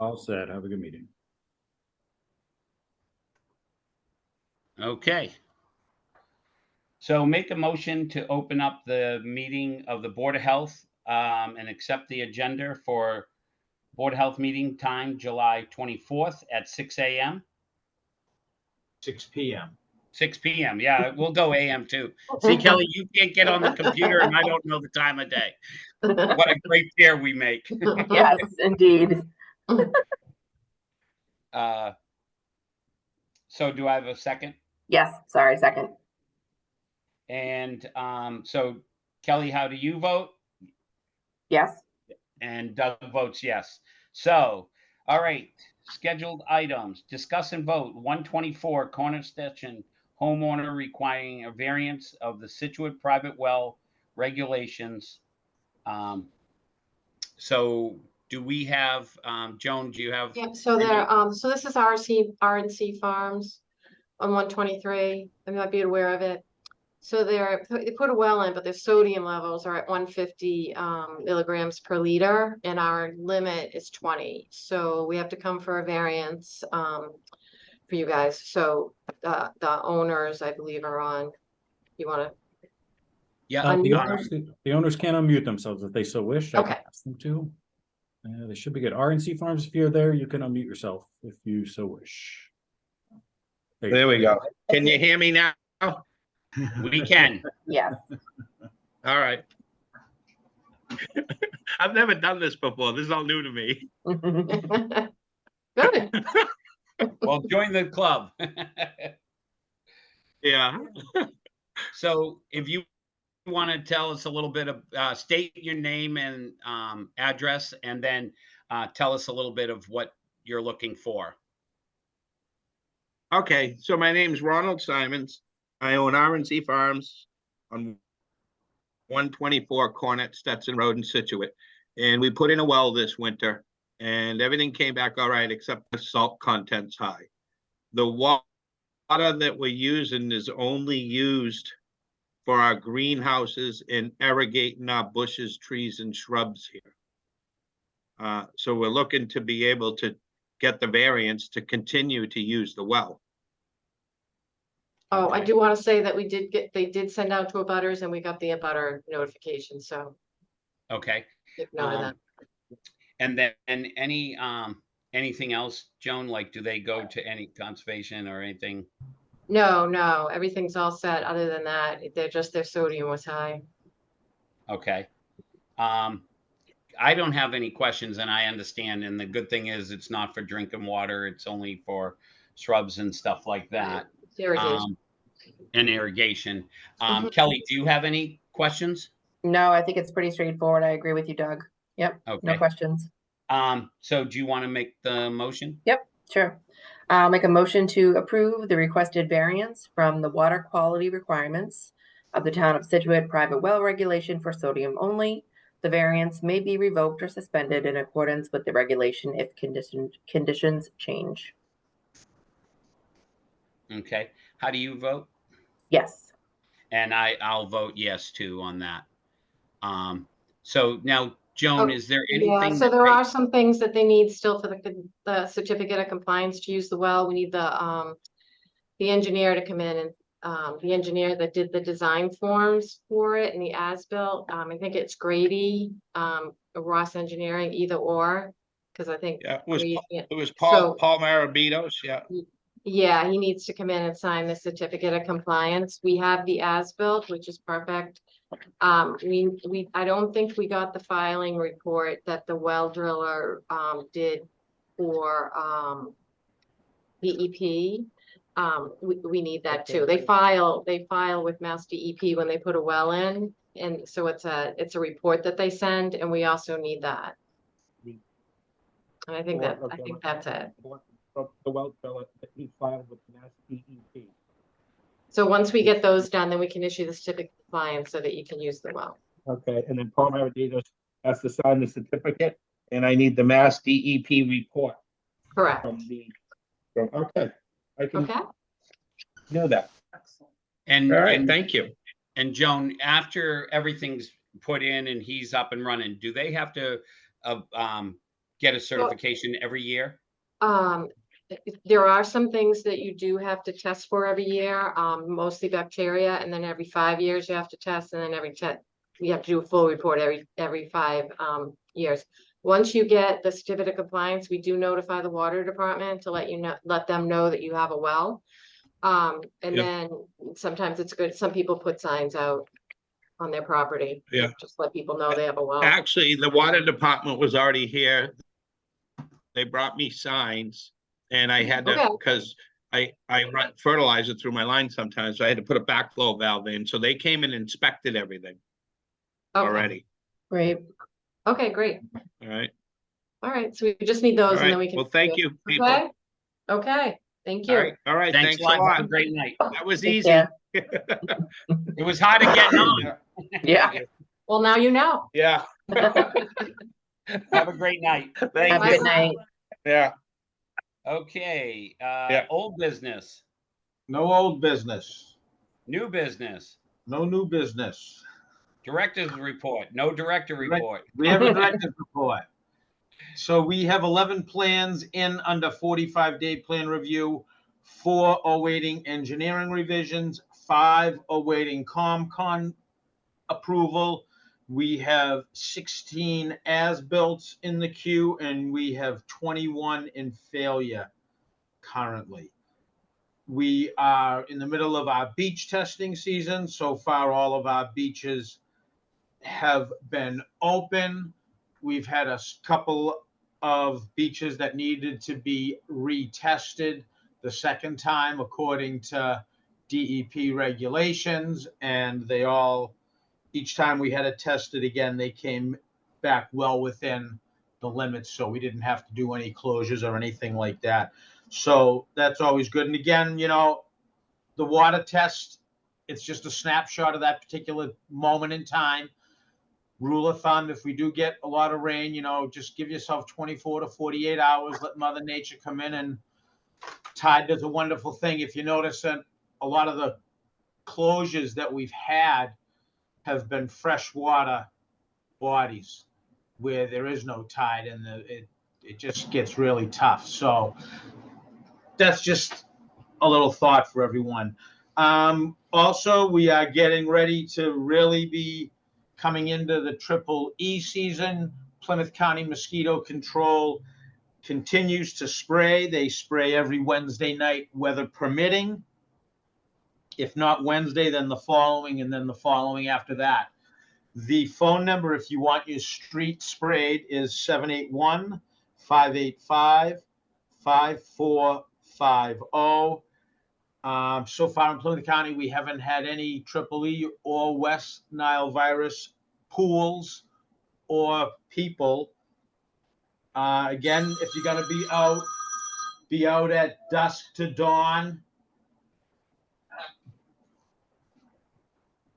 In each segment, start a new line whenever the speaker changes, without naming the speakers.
All set. Have a good meeting.
Okay. So make a motion to open up the meeting of the Board of Health and accept the agenda for Board of Health meeting time, July 24th at 6 a.m.
6 p.m.
6 p.m. Yeah, we'll go a.m. too. See, Kelly, you can't get on the computer and I don't know the time of day. What a great pair we make.
Yes, indeed.
So do I have a second?
Yes, sorry, second.
And so Kelly, how do you vote?
Yes.
And Doug votes yes. So, all right, scheduled items. Discuss and vote 124 Corner Station homeowner requiring a variance of the Scituate private well regulations. So do we have, Joan, do you have?
Yeah, so there, so this is RNC Farms on 123. I might be aware of it. So they put a well in, but their sodium levels are at 150 milligrams per liter, and our limit is 20. So we have to come for a variance for you guys. So the owners, I believe, are on. You want to?
Yeah,
the owners can unmute themselves if they so wish. I can
Okay.
ask them to. They should be good. RNC Farms, if you're there, you can unmute yourself if you so wish.
There we go. Can you hear me now?
we can.
Yes.
All right. I've never done this before. This is all new to me.
Good.
Well, join the club.
Yeah.
So if you want to tell us a little bit of, state your name and address, and then tell us a little bit of what you're looking for.
Okay. So my name's Ronald Simons. I own RNC Farms on 124 Cornet Stetson Road in Scituate. And we put in a well this winter and everything came back all right, except the salt content's high. The water that we're using is only used for our greenhouses and irrigating our bushes, trees, and shrubs here. So we're looking to be able to get the variance to continue to use the well.
Oh, I do want to say that they did send out to abutters and we got the abutter notification, so.
Okay.
Take note of that.
And then anything else, Joan? Like, do they go to any conservation or anything?
No, everything's all set. Other than that, their sodium was high.
Okay. I don't have any questions and I understand. And the good thing is it's not for drinking water. It's only for shrubs and stuff like that.
Irrigation.
And irrigation. Kelly, do you have any questions?
No, I think it's pretty straightforward. I agree with you, Doug. Yep.
Okay.
No questions.
So do you want to make the motion?
Yep, sure. I'll make a motion to approve the requested variance from the water quality requirements of the town of Scituate private well regulation for sodium only. The variance may be revoked or suspended in accordance with the regulation if conditions change.
Okay. How do you vote?
Yes.
And I'll vote yes too on that. So now, Joan, is there anything?
Yeah, so there are some things that they need still for the certificate of compliance to use the well. We need the engineer to come in and the engineer that did the design forms for it and the as-built. I think it's Grady, Ross Engineering, either or, because I think
Yeah, it was Paul Marabitos. Yeah.
Yeah, he needs to come in and sign the certificate of compliance. We have the as-built, which is perfect. I don't think we got the filing report that the well driller did for DEP. We need that too. They file with Mass DEP when they put a well in, and so it's a report that they send, and we also need that. And I think that's it.
The well driller that he filed with Mass DEP.
So once we get those done, then we can issue the certificate of compliance so that you can use the well.
Okay, and then Paul Marabitos has to sign the certificate, and I need the Mass DEP report.
Correct.
Okay, I can know that.
And
all right, thank you.
And Joan, after everything's put in and he's up and running, do they have to get a certification every year?
There are some things that you do have to test for every year, mostly bacteria, and then every 5 years you have to test, and then you have to do a full report every 5 years. Once you get the certificate of compliance, we do notify the water department to let them know that you have a well. And
Yep.
then sometimes it's good. Some people put signs out on their property.
Yeah.
Just let people know they have a well.
Actually, the water department was already here. They brought me signs and I had to,
Okay.
because I run fertilizer through my line sometimes, so I had to put a backflow valve in. So they came and inspected everything
Okay.
already.
Great.
Okay, great.
All right.
All right, so we just need
All
those and then we
right.
can.
Well, thank you, people.
Okay. Okay, thank
All
you.
right. All right.
Thanks
Thanks
a
a
lot. Have a
lot.
great night.
That was
Take
easy.
care.
It was hard to get on.
Yeah.
Well, now you know.
Yeah.
Have a great night.
Thank
Have a
you.
good night.
Yeah.
Okay,
Yeah.
old business,
No old business,
new business,
no new business.
director's report, no director report.
We have a director's report. So we have 11 plans in under 45-day plan review, 4 awaiting engineering revisions, 5 awaiting COMCON approval. We have 16 as-built in the queue, and we have 21 in failure currently. We are in the middle of our beach testing season. So far, all of our beaches have been open. We've had a couple of beaches that needed to be retested the second time according to DEP regulations, and they all, each time we had it tested again, they came back well within the limits, so we didn't have to do any closures or anything like that. So that's always good. And again, you know, the water test, it's just a snapshot of that particular moment in time. Rule of thumb, if we do get a lot of rain, you know, just give yourself 24 to 48 hours, let Mother Nature come in, and tide does a wonderful thing. If you notice that a lot of the closures that we've had have been freshwater bodies where there is no tide, and it just gets really tough. So that's just a little thought for everyone. Also, we are getting ready to really be coming into the Triple E season. Plymouth County Mosquito Control continues to spray. They spray every Wednesday night, weather permitting. If not Wednesday, then the following, and then the following after that. The phone number, if you want your street sprayed, is 781-585-5450. So far in Plymouth County, we haven't had any Triple E or West Nile virus pools or people. Again, if you're going to be out at dusk to dawn.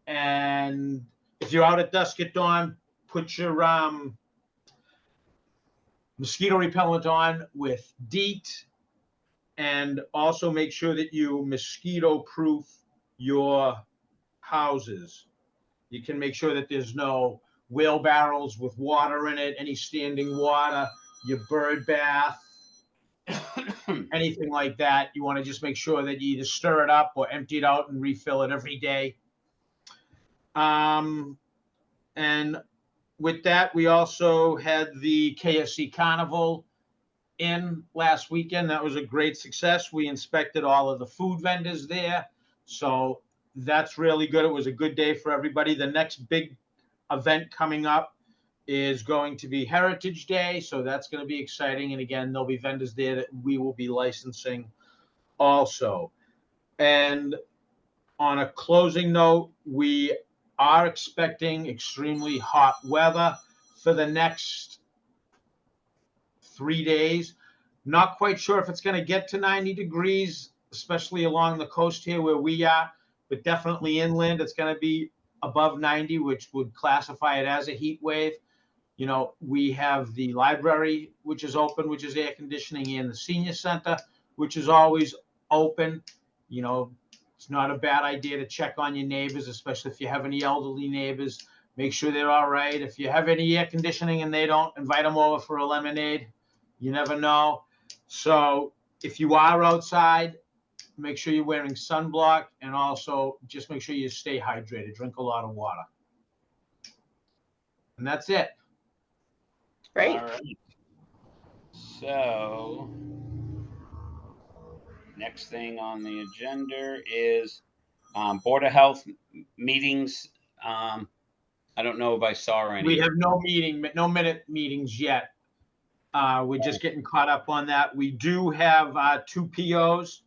And if you're out at dusk at dawn, put your mosquito repellent on with DEET, and also make sure that you mosquito proof your houses. You can make sure that there's no wheelbarrows with water in it, any standing water, your bird bath, anything like that. You want to just make sure that you either stir it up or empty it out and refill it every day. And with that, we also had the KFC Carnival in last weekend. That was a great success. We inspected all of the food vendors there. So that's really good. It was a good day for everybody. The next big event coming up is going to be Heritage Day. So that's going to be exciting. And again, there'll be vendors there that we will be licensing also. And on a closing note, we are expecting extremely hot weather for the next 3 days. Not quite sure if it's going to get to 90 degrees, especially along the coast here where we are, but definitely inland, it's going to be above 90, which would classify it as a heat wave. You know, we have the library, which is open, which is air conditioning, and the senior center, which is always open. You know, it's not a bad idea to check on your neighbors, especially if you have any elderly neighbors. make sure they're all right. If you have any air conditioning and they don't, invite them over for a lemonade. You never know. So if you are outside, make sure you're wearing sunblock, and also just make sure you stay hydrated. Drink a lot of water. And that's it.
Great.
All right. So next thing on the agenda is Board of Health meetings. I don't know if I saw any.
We have no minute meetings yet. We're just getting caught up on that. We do have 2 POs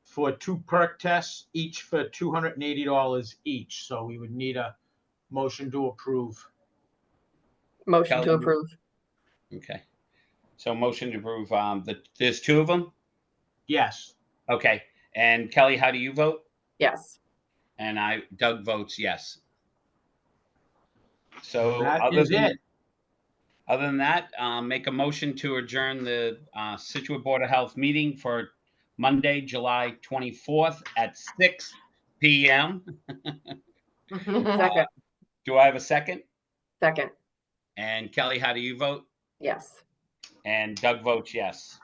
for 2 perk tests, each for $280 each. So we would need a motion to approve.
Motion to
Kelly?
approve.
Okay. So motion to approve. There's 2 of them.
Yes.
Okay. And Kelly, how do you vote?
Yes.
And Doug votes yes. So
That is it.
Other than that, make a motion to adjourn the Scituate Board of Health meeting for Monday, July 24th at 6 p.m.
Second.
Do I have a second?
Second.
And Kelly, how do you vote?
Yes.
And Doug votes yes.